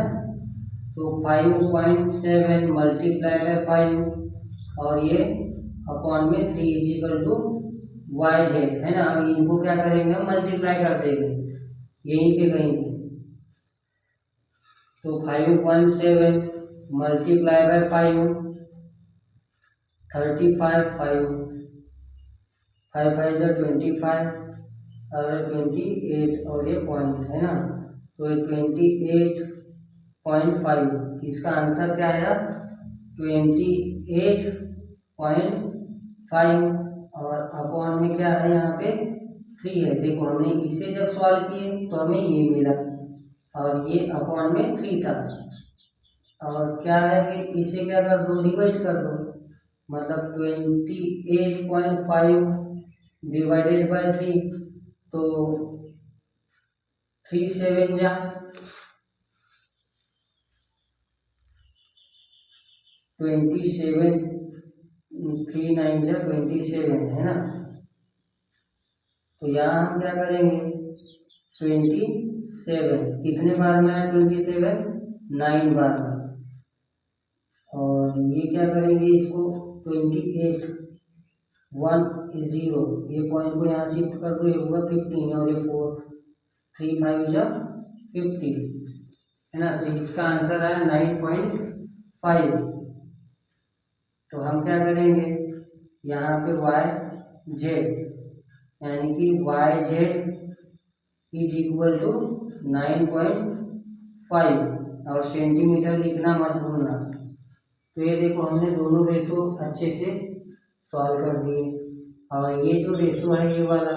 तो 5.7 मल्टीप्लाई बाय 5 और ये अपॉन में 3 इजिकल टू वाई जेड, है ना। अब इनको क्या करेंगे, हम मल्टीप्लाई कर देंगे यहीं पे कहीं पे। तो 5.7 मल्टीप्लाई बाय 5 35, 5 5 जो 25 और 28 और ये पॉइंट, है ना। तो ये 28.5 इसका आंसर क्या आया, 28.5 और अपॉन में क्या है यहाँ पे 3 है। देखो हमने इसे जब सॉल्व किए तो हमें ये मिला और ये अपॉन में 3 था। और क्या है कि इसे क्या कर दो, डिवाइड कर दो, मतलब 28.5 डिवाइडेड बाय 3, तो 3 7 जा 27, 3 9 जा 27 है ना। तो यहाँ हम क्या करेंगे, 27 कितने बार में है, 27 9 बार में। और ये क्या करेंगे, इसको 28 1 0, ये पॉइंट को यहाँ शिफ्ट कर दो, ये होगा 15 और ये 4 3 5 जा 50 है ना। तो इसका आंसर है 9.5। तो हम क्या करेंगे, यहाँ पे वाई जेड यानी कि Y Z is equal to 9.5 और सेंटीमीटर लिखना मत भूलना। तो ये देखो हमने दोनों रेशो अच्छे से सॉल्व कर दिए। और ये जो रेशो है ये वाला,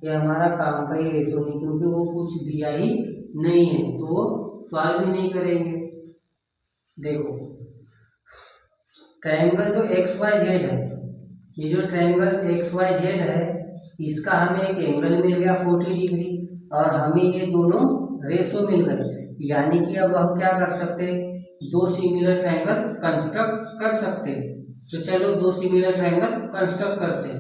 ये हमारा काम का ही रेशो नहीं, क्योंकि वो कुछ दिया ही नहीं है तो वो सॉल्व भी नहीं करेंगे। देखो ट्रायंगल जो एक्स वाई जेड है, ये जो ट्रायंगल एक्स वाई जेड है, इसका हमें एक एंगल मिल गया 40 डिग्री और हमें ये दोनों रेशो मिल गए। यानी कि अब हम क्या कर सकते हैं, दो सिमिलर ट्रायंगल कंस्ट्रक्ट कर सकते हैं। तो चलो दो सिमिलर ट्रायंगल कंस्ट्रक्ट करते हैं।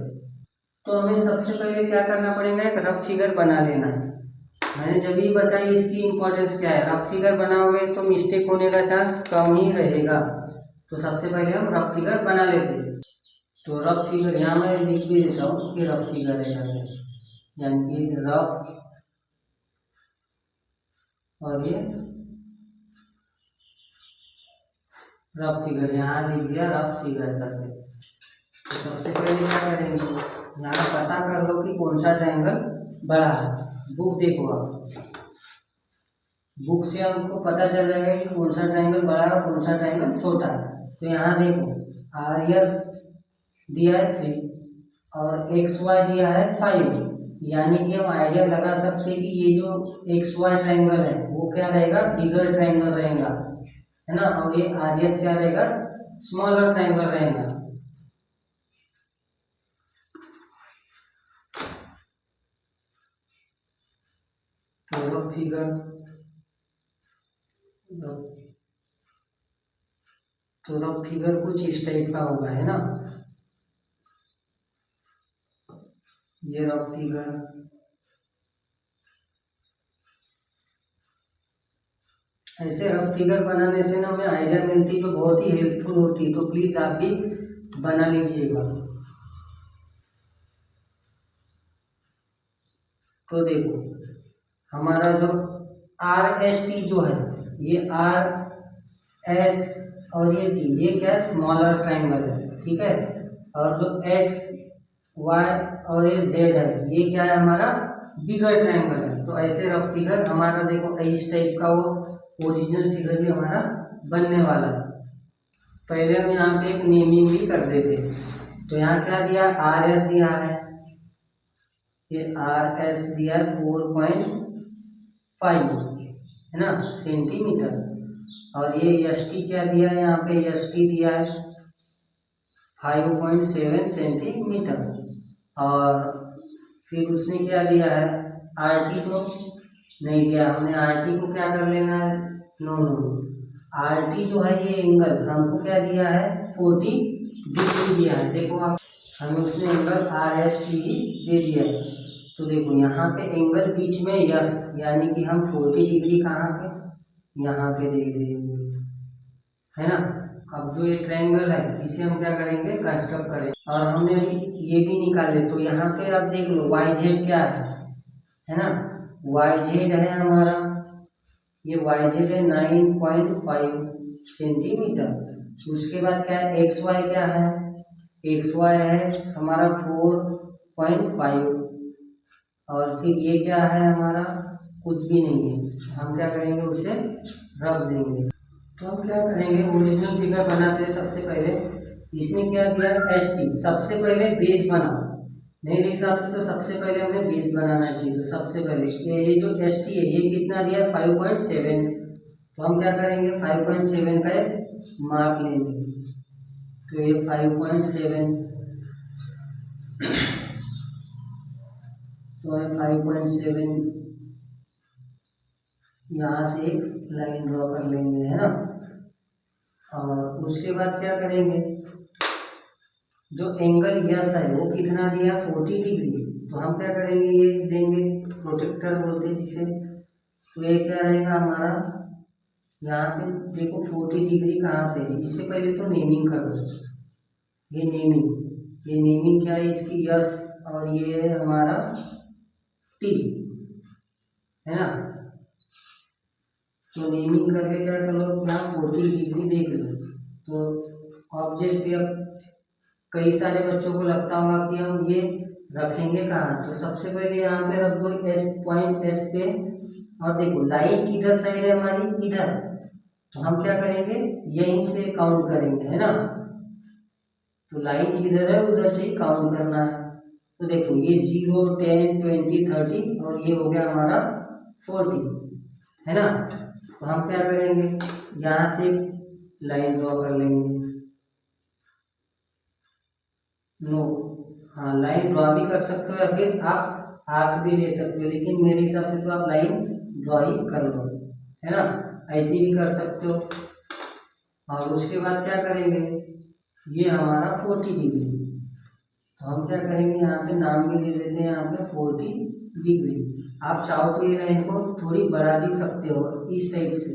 तो हमें सबसे पहले क्या करना पड़ेगा, एक रफ फिगर बना लेना है। मैंने जब ही बताई इसकी इंपॉर्टेंस क्या है, रफ फिगर बनाओगे तो मिस्टेक होने का चांस कम ही रहेगा। तो सबसे पहले हम रफ फिगर बना लेते हैं। तो रफ फिगर यहाँ मैं लिख भी देता हूँ कि रफ फिगर है, यानी कि रफ और ये रफ फिगर यहाँ लिख दिया रफ फिगर करके। तो सबसे पहले क्या करेंगे, यहाँ पता कर लो कि कौन सा ट्रायंगल बड़ा है। बुक देखो आप, बुक से हमको पता चल जाएगा कि कौन सा ट्रायंगल बड़ा है और कौन सा ट्रायंगल छोटा है। तो यहाँ देखो आर एस दिया है 3 और एक्स वाई दिया है 5, यानी कि हम आइडिया लगा सकते हैं कि ये जो एक्स वाई ट्रायंगल है वो क्या रहेगा, बिगर ट्रायंगल रहेगा है ना। और ये आर एस क्या रहेगा, स्मॉलर ट्रायंगल रहेगा। तो रफ फिगर, तो रफ फिगर कुछ इस टाइप का होगा है ना। ये रफ फिगर, ऐसे रफ फिगर बनाने से ना हमें आइडिया मिलती तो बहुत ही हेल्पफुल होती। तो प्लीज आप भी बना लीजिएगा। तो देखो हमारा जो आर एस टी जो है, ये आर एस और ये टी, ये क्या है, स्मॉलर ट्रायंगल है, ठीक है। और जो एक्स वाई और ये जेड है, ये क्या है, हमारा बिगर ट्रायंगल है। तो ऐसे रफ फिगर हमारा देखो इस टाइप का वो ओरिजिनल फिगर भी हमारा बनने वाला है। पहले हम यहाँ पे एक नेमिंग भी कर देते। तो यहाँ क्या दिया, आर एस दिया है, ये आर एस दिया है 4.5 है ना सेंटीमीटर। और ये एस टी क्या दिया है, यहाँ पे एस टी दिया है 5.7 सेंटीमीटर। और फिर उसने क्या दिया है, आर टी को नहीं दिया, हमने आर टी को क्या कर लेना है, नो नो, आर टी जो है ये एंगल हमको क्या दिया है, 40 डिग्री दिया है। देखो आप, हमें उसने एंगल आर एस टी दे दिया है। तो देखो यहाँ पे एंगल बीच में यस, यानी कि हम 40 डिग्री कहाँ पे, यहाँ पे दे देंगे है ना। अब जो ये ट्रायंगल है इसे हम क्या करेंगे, कंस्ट्रक्ट करें। और हमने ये भी निकाले। तो यहाँ पे आप देख लो वाई जेड क्या है ना, वाई जेड है हमारा, ये वाई जेड है 9.5 सेंटीमीटर। उसके बाद क्या है, एक्स वाई क्या है, एक्स वाई है हमारा 4.5। और फिर ये क्या है हमारा, कुछ भी नहीं है, हम क्या करेंगे, उसे रख देंगे। तो हम क्या करेंगे, ओरिजिनल फिगर बनाते हैं। सबसे पहले इसने क्या दिया, एस टी, सबसे पहले बेस बनाओ। मेरे हिसाब से तो सबसे पहले हमें बेस बनाना चाहिए। तो सबसे पहले ये जो एस टी है ये कितना दिया, 5.7। तो हम क्या करेंगे 5.7 का एक मार्क लेंगे। तो ये 5.7, तो 5.7 यहाँ से एक लाइन ड्रॉ कर लेंगे, है ना। और उसके बाद क्या करेंगे, जो एंगल यस है वो कितना दिया 40 डिग्री। तो हम क्या करेंगे, ये देंगे, प्रोटेक्टर बोलते हैं जिसे। तो ये क्या रहेगा हमारा, यहाँ पे देखो 40 डिग्री कहाँ पे है, इससे पहले तो नेमिंग कर दो। ये नेमिंग क्या है इसकी, यस, और ये है हमारा टी, है ना। तो नेमिंग करके क्या कर लो, यहाँ 40 डिग्री देख लो। तो ऑब्जेक्ट अब कई सारे बच्चों को लगता होगा कि हम ये रखेंगे कहाँ, तो सबसे पहले यहाँ पे रख दो एस, पॉइंट एस पे। और देखो लाइन किधर साइड है हमारी, इधर। तो हम क्या करेंगे, यहीं से काउंट करेंगे, है ना। तो लाइन किधर है उधर से ही काउंट करना है। तो देखो ये 0, 10, 20, 30 और ये हो गया हमारा 40, है ना। तो हम क्या करेंगे, यहाँ से लाइन ड्रॉ कर लेंगे। नो, हाँ लाइन ड्रॉ भी कर सकते हो या फिर आप आर्क भी ले सकते हो, लेकिन मेरे हिसाब से तो आप लाइन ड्रॉ ही कर लो, है ना। ऐसे भी कर सकते हो। और उसके बाद क्या करेंगे, ये हमारा 40 डिग्री। तो हम क्या करेंगे, यहाँ पे नाम भी ले लेते हैं, यहाँ पे 40 डिग्री। आप चाहो तो ये लाइन को थोड़ी बढ़ा भी सकते हो इस टाइप से।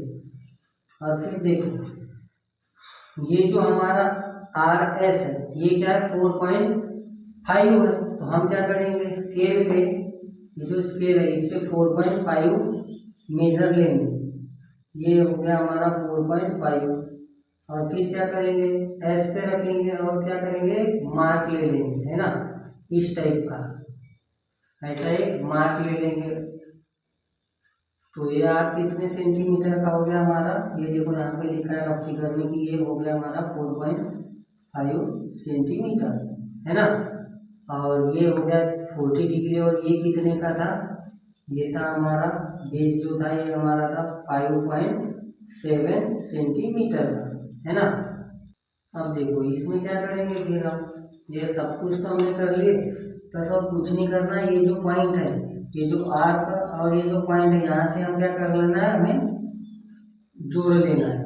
और फिर देखो ये जो हमारा आर एस है ये क्या है 4.5 है। तो हम क्या करेंगे, स्केल पे, ये जो स्केल है इस पे 4.5 मेजर लेंगे। ये हो गया हमारा 4.5। और फिर क्या करेंगे, एस पे रखेंगे और क्या करेंगे, मार्क ले लेंगे, है ना, इस टाइप का ऐसा एक मार्क ले लेंगे। तो ये आर्क कितने सेंटीमीटर का हो गया हमारा, ये देखो यहाँ पे लिखा है रफ फिगर में कि ये हो गया हमारा 4.5 सेंटीमीटर, है ना। और ये हो गया 40 डिग्री। और ये कितने का था, ये था हमारा बेस जो था ये हमारा था 5.7 सेंटीमीटर का, है ना। अब देखो इसमें क्या करेंगे फिर हम, ये सब कुछ तो हमने कर लिए, बस और कुछ नहीं करना है। ये जो पॉइंट है, ये जो आर्क और ये जो पॉइंट है, यहाँ से हम क्या कर लेना है, हमें जोड़ लेना है।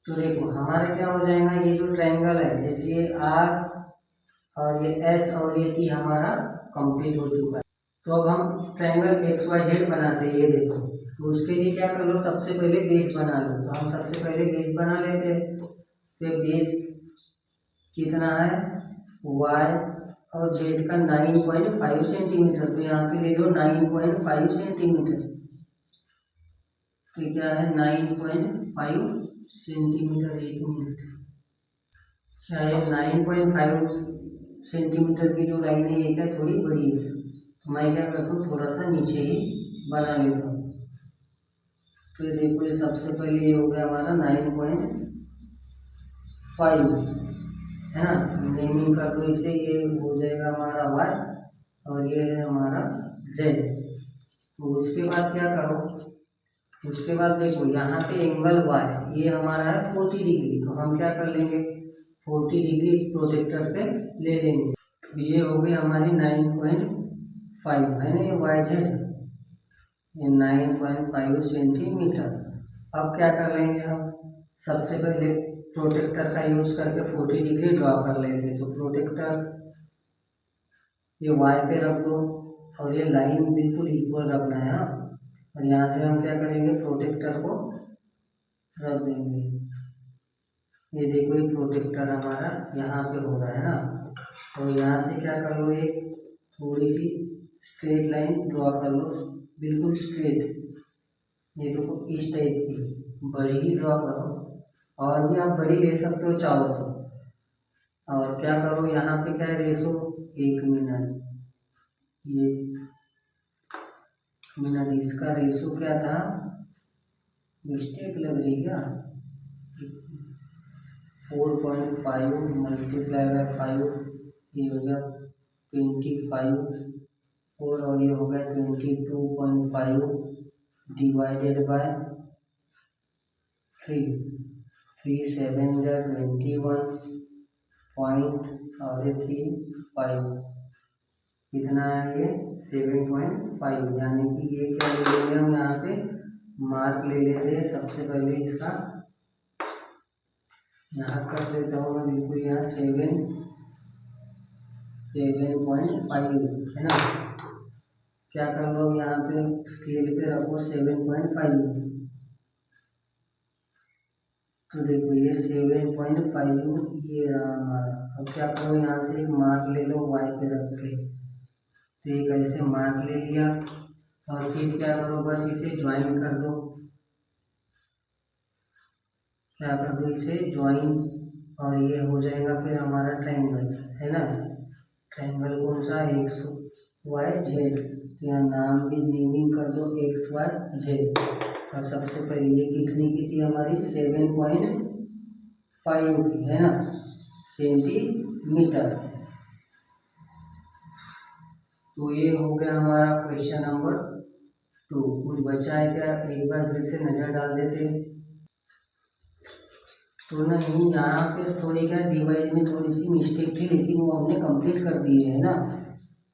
तो देखो हमारा क्या हो जाएगा, ये जो ट्रायंगल है, जैसे ये आर और ये एस और ये टी हमारा कंप्लीट हो चुका है। तो अब हम ट्रायंगल एक्स वाई जेड बनाते हैं, ये देखो। तो उसके लिए क्या कर लो, सबसे पहले बेस बना लो। तो हम सबसे पहले बेस बना लेते हैं। तो बेस कितना है, वाई और जेड का 9.5 सेंटीमीटर। तो यहाँ पे ले लो 9.5 सेंटीमीटर। तो क्या है 9.5 सेंटीमीटर, एक मिनट, शायद 9.5 सेंटीमीटर की जो लाइन है ये क्या थोड़ी बड़ी है। तो मैं क्या करता हूँ, थोड़ा सा नीचे ही बना लेता हूँ। तो ये देखो, ये सबसे पहले ये हो गया हमारा 9.5, है ना। नेमिंग कर दो इसे, ये हो जाएगा हमारा वाई और ये है हमारा जेड। तो उसके बाद क्या करो, उसके बाद देखो यहाँ पे एंगल वाई ये हमारा है 40 डिग्री। तो हम क्या कर लेंगे, 40 डिग्री प्रोटेक्टर पे ले लेंगे। तो ये हो गई हमारी 9.5, है ना, ये वाई जेड, ये 9.5 सेंटीमीटर। अब क्या कर लेंगे हम, सबसे पहले प्रोटेक्टर का यूज करके 40 डिग्री ड्रॉ कर लेंगे। तो प्रोटेक्टर ये वाई पे रख दो और ये लाइन बिल्कुल इक्वल रखना है, हाँ। और यहाँ से हम क्या करेंगे, प्रोटेक्टर को रख देंगे। ये देखो ये प्रोटेक्टर हमारा यहाँ पे हो रहा है ना। तो यहाँ से क्या कर लो, एक थोड़ी सी स्ट्रेट लाइन ड्रॉ कर लो, बिल्कुल स्ट्रेट। ये देखो इस टाइप की बड़ी ही ड्रॉ करो, और भी आप बड़ी ले सकते हो चाहो तो। और क्या करो, यहाँ पे क्या है रेशो, 1 मिनट, ये मिनट, इसका रेशो क्या था, मिस्टेक लग रही क्या, 4.5 मल्टीप्लाई बाय 5, ये हो गया 25 और ये हो गया 22.5 डिवाइडेड बाय 3 3 7 जा 21 पॉइंट और ये 3 5 कितना है ये 7.5 यानी कि ये क्या ले लेंगे हम यहाँ पे मार्क ले लेते हैं सबसे पहले इसका यहाँ कर देता हूँ मैं बिल्कुल यहाँ 7.5 है ना। क्या कर लो यहाँ पे स्केल पे रखो 7.5 तो देखो ये 7.5 ये रहा हमारा। अब क्या करो यहाँ से एक मार्क ले लो y पे रख के तो एक ऐसे मार्क ले लिया और फिर क्या करो बस इसे ज्वाइन कर दो। क्या कर दो इसे ज्वाइन और ये हो जाएगा फिर हमारा ट्रायंगल है ना। ट्रायंगल कौन सा एक्स वाई जेड तो यहाँ नाम भी नेमिंग कर दो एक्स वाई जेड। और सबसे पहले ये कितनी की थी हमारी 7.5 की है ना सेंटीमीटर। तो ये हो गया हमारा क्वेश्चन नंबर 2। कुछ बचा है क्या एक बार फिर से नजर डाल देते। तो नहीं यहाँ पे थोड़ी क्या डिवाइड में थोड़ी सी मिस्टेक थी लेकिन वो हमने कंप्लीट कर दी है ना।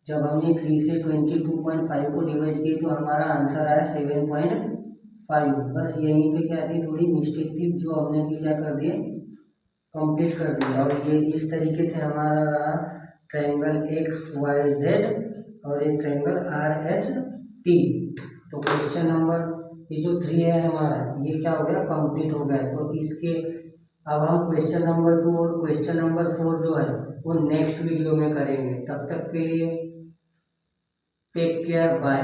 जब हमने 3 से 22.5 को डिवाइड किए तो हमारा आंसर आया 7.5। बस यहीं पे क्या थी थोड़ी मिस्टेक थी जो हमने भी क्या कर दिए कंप्लीट कर दिया। और ये इस तरीके से हमारा रहा ट्रायंगल एक्स वाई जेड और एक ट्रायंगल आर एस टी। तो क्वेश्चन नंबर ये जो 3 है हमारा ये क्या हो गया कंप्लीट हो गया। तो इसके अब हम क्वेश्चन नंबर 2 और क्वेश्चन नंबर 4 जो है वो नेक्स्ट वीडियो में करेंगे। तब तक के लिए टेक केयर बाय।